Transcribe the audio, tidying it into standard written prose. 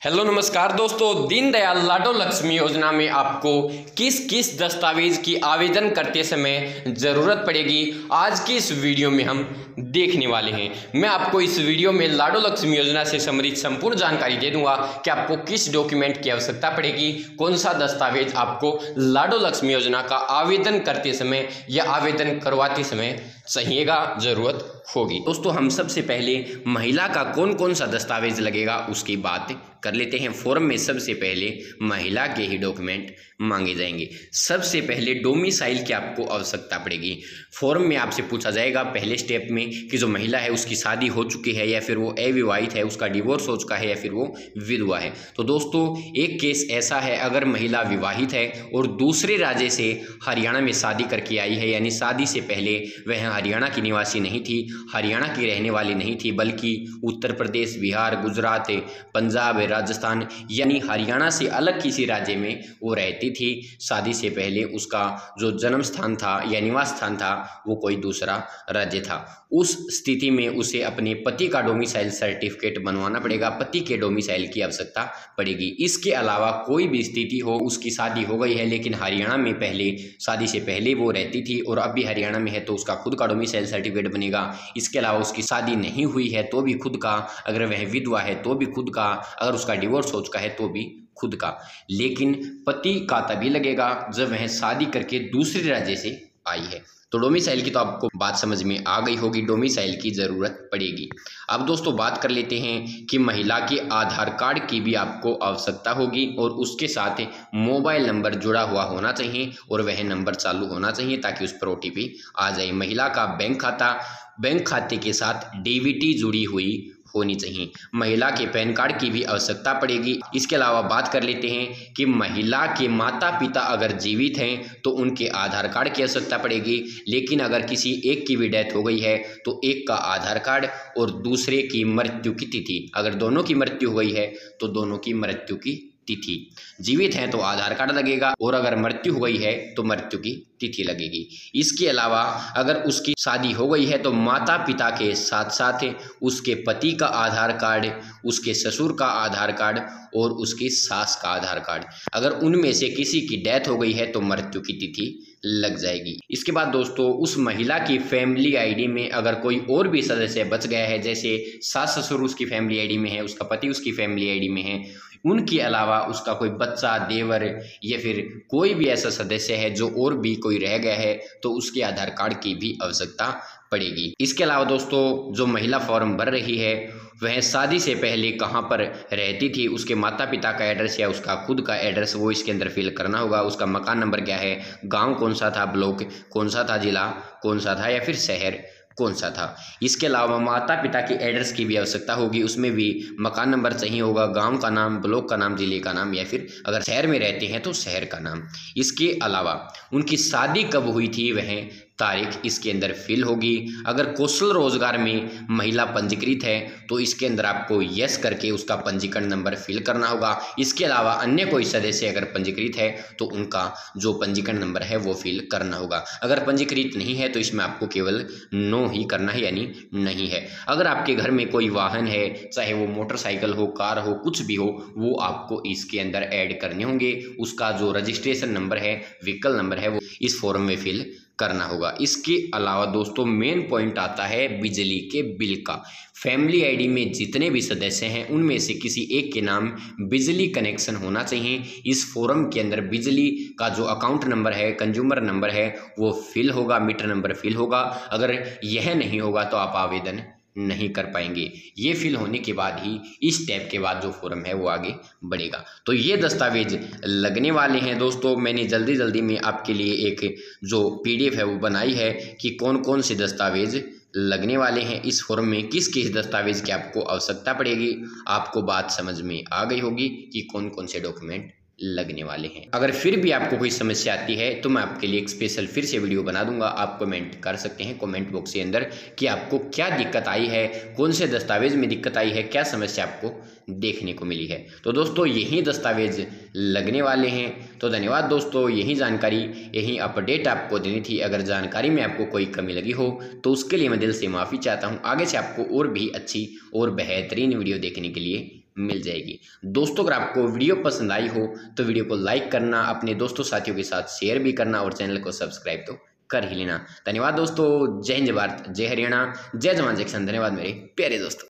Hello नमस्कार दोस्तों, दीनदयाल लाडो लक्ष्मी योजना में आपको किस किस दस्तावेज की आवेदन करते समय ज़रूरत पड़ेगी, आज की इस वीडियो में हम देखने वाले हैं। मैं आपको इस वीडियो में लाडो लक्ष्मी योजना से संबंधित संपूर्ण जानकारी दे दूंगा कि आपको किस डॉक्यूमेंट की आवश्यकता पड़ेगी, कौन सा दस्तावेज आपको लाडो लक्ष्मी योजना का आवेदन करते समय या आवेदन करवाते समय चाहिएगा, ज़रूरत होगी। दोस्तों, हम सबसे पहले महिला का कौन कौन सा दस्तावेज लगेगा उसकी बात कर लेते हैं। फॉर्म में सबसे पहले महिला के ही डॉक्यूमेंट मांगे जाएंगे। सबसे पहले डोमिसाइल की आपको आवश्यकता पड़ेगी। फॉर्म में आपसे पूछा जाएगा पहले स्टेप में कि जो महिला है उसकी शादी हो चुकी है या फिर वो अविवाहित है, उसका डिवोर्स हो चुका है या फिर वो विधवा है। तो दोस्तों, एक केस ऐसा है, अगर महिला विवाहित है और दूसरे राज्य से हरियाणा में शादी करके आई है, यानी शादी से पहले वह हरियाणा की निवासी नहीं थी, हरियाणा की रहने वाली नहीं थी, बल्कि उत्तर प्रदेश, बिहार, गुजरात, पंजाब, राजस्थान यानी हरियाणा से अलग किसी राज्य में वो रहती थी। शादी से पहले उसका जो जन्म स्थान था या निवास स्थान था वो कोई दूसरा राज्य था। उस स्थिति में उसे अपने पति का डोमिसाइल सर्टिफिकेट बनवाना पड़ेगा, पति के डोमिसाइल की आवश्यकता पड़ेगी। इसके अलावा कोई भी स्थिति हो, उसकी शादी हो गई है लेकिन हरियाणा में पहले शादी से पहले वो रहती थी और अभी हरियाणा में है तो उसका खुद का डोमिसाइल सर्टिफिकेट बनेगा। इसके अलावा उसकी शादी नहीं हुई है तो भी खुद का, अगर वह विधवा है तो भी खुद का, अगर उसका डिवोर्स हो चुका है तो भी खुद का। लेकिन पति का तभी लगेगा जब वह शादी करके दूसरे राज्य से आई है। तो डोमिसाइल की तो आपको बात समझ में आ गई होगी, डोमिसाइल की ज़रूरत पड़ेगी। अब दोस्तों बात कर लेते हैं कि महिला के आधार कार्ड की भी आपको आवश्यकता होगी और उसके साथ मोबाइल नंबर जुड़ा हुआ होना चाहिए और वह नंबर चालू होना चाहिए ताकि उस पर OTP आ जाए। महिला का बैंक खाते के साथ DVT जुड़ी हुई होनी चाहिए। महिला के पैन कार्ड की भी आवश्यकता पड़ेगी। इसके अलावा बात कर लेते हैं कि महिला के माता पिता अगर जीवित हैं तो उनके आधार कार्ड की आवश्यकता पड़ेगी, लेकिन अगर किसी एक की भी डेथ हो गई है तो एक का आधार कार्ड और दूसरे की मृत्यु की तिथि, अगर दोनों की मृत्यु हो गई है तो दोनों की मृत्यु की तिथि। जीवित हैं तो आधार कार्ड लगेगा और अगर मृत्यु हो गई है तो मृत्यु की तिथि लगेगी। इसके अलावा अगर उसकी शादी हो गई है तो माता पिता के साथ साथ उसके पति का आधार कार्ड, उसके ससुर का आधार कार्ड और उसकी सास का आधार कार्ड, अगर उनमें से किसी की डेथ हो गई है तो मृत्यु की तिथि लग जाएगी। इसके बाद दोस्तों, उस महिला की फैमिली आईडी में अगर कोई और भी सदस्य बच गया है, जैसे सास ससुर उसकी फैमिली आईडी में है, उसका पति उसकी फैमिली आईडी में है, उनके अलावा उसका कोई बच्चा, देवर या फिर कोई भी ऐसा सदस्य है जो और भी कोई रह गया है तो उसके आधार कार्ड की भी आवश्यकता पड़ेगी। इसके अलावा दोस्तों, जो महिला फॉर्म भर रही है वह शादी से पहले कहाँ पर रहती थी, उसके माता पिता का एड्रेस या उसका खुद का एड्रेस वो इसके अंदर फिल करना होगा। उसका मकान नंबर क्या है, गांव कौन सा था, ब्लॉक कौन सा था, जिला कौन सा था या फिर शहर कौन सा था। इसके अलावा माता पिता की एड्रेस की भी आवश्यकता होगी, उसमें भी मकान नंबर चाहिए होगा, गांव का नाम, ब्लॉक का नाम, जिले का नाम या फिर अगर शहर में रहते हैं तो शहर का नाम। इसके अलावा उनकी शादी कब हुई थी वह तारीख इसके अंदर फिल होगी। अगर कौशल रोजगार में महिला पंजीकृत है तो इसके अंदर आपको यस करके उसका पंजीकरण नंबर फिल करना होगा। इसके अलावा अन्य कोई सदस्य अगर पंजीकृत है तो उनका जो पंजीकरण नंबर है वो फिल करना होगा। अगर पंजीकृत नहीं है तो इसमें आपको केवल नो ही करना है, यानी नहीं है। अगर आपके घर में कोई वाहन है, चाहे वो मोटरसाइकिल हो, कार हो, कुछ भी हो, वो आपको इसके अंदर ऐड करने होंगे। उसका जो रजिस्ट्रेशन नंबर है, व्हीकल नंबर है, वो इस फॉर्म में फिल करना होगा। इसके अलावा दोस्तों मेन पॉइंट आता है बिजली के बिल का। फैमिली आईडी में जितने भी सदस्य हैं उनमें से किसी एक के नाम बिजली कनेक्शन होना चाहिए। इस फॉर्म के अंदर बिजली का जो अकाउंट नंबर है, कंज्यूमर नंबर है, वो फिल होगा, मीटर नंबर फिल होगा। अगर यह नहीं होगा तो आप आवेदन नहीं कर पाएंगे। ये फिल होने के बाद ही इस स्टेप के बाद जो फॉर्म है वो आगे बढ़ेगा। तो ये दस्तावेज लगने वाले हैं दोस्तों। मैंने जल्दी में आपके लिए एक जो PDF है वो बनाई है कि कौन कौन से दस्तावेज लगने वाले हैं इस फॉर्म में, किस किस दस्तावेज की आपको आवश्यकता पड़ेगी। आपको बात समझ में आ गई होगी कि कौन कौन से डॉक्यूमेंट लगने वाले हैं। अगर फिर भी आपको कोई समस्या आती है तो मैं आपके लिए एक स्पेशल फिर से वीडियो बना दूंगा। आप कमेंट कर सकते हैं कमेंट बॉक्स के अंदर कि आपको क्या दिक्कत आई है, कौन से दस्तावेज में दिक्कत आई है, क्या समस्या आपको देखने को मिली है। तो दोस्तों यही दस्तावेज लगने वाले हैं। तो धन्यवाद दोस्तों, यही जानकारी, यही अपडेट आपको देनी थी। अगर जानकारी में आपको कोई कमी लगी हो तो उसके लिए मैं दिल से माफ़ी चाहता हूँ। आगे से आपको और भी अच्छी और बेहतरीन वीडियो देखने के लिए मिल जाएगी। दोस्तों अगर आपको वीडियो पसंद आई हो तो वीडियो को लाइक करना, अपने दोस्तों साथियों के साथ शेयर भी करना और चैनल को सब्सक्राइब तो कर ही लेना। धन्यवाद दोस्तों। जय हिंद, जय भारत, जय हरियाणा, जय जवान जय किसान। धन्यवाद मेरे प्यारे दोस्तों।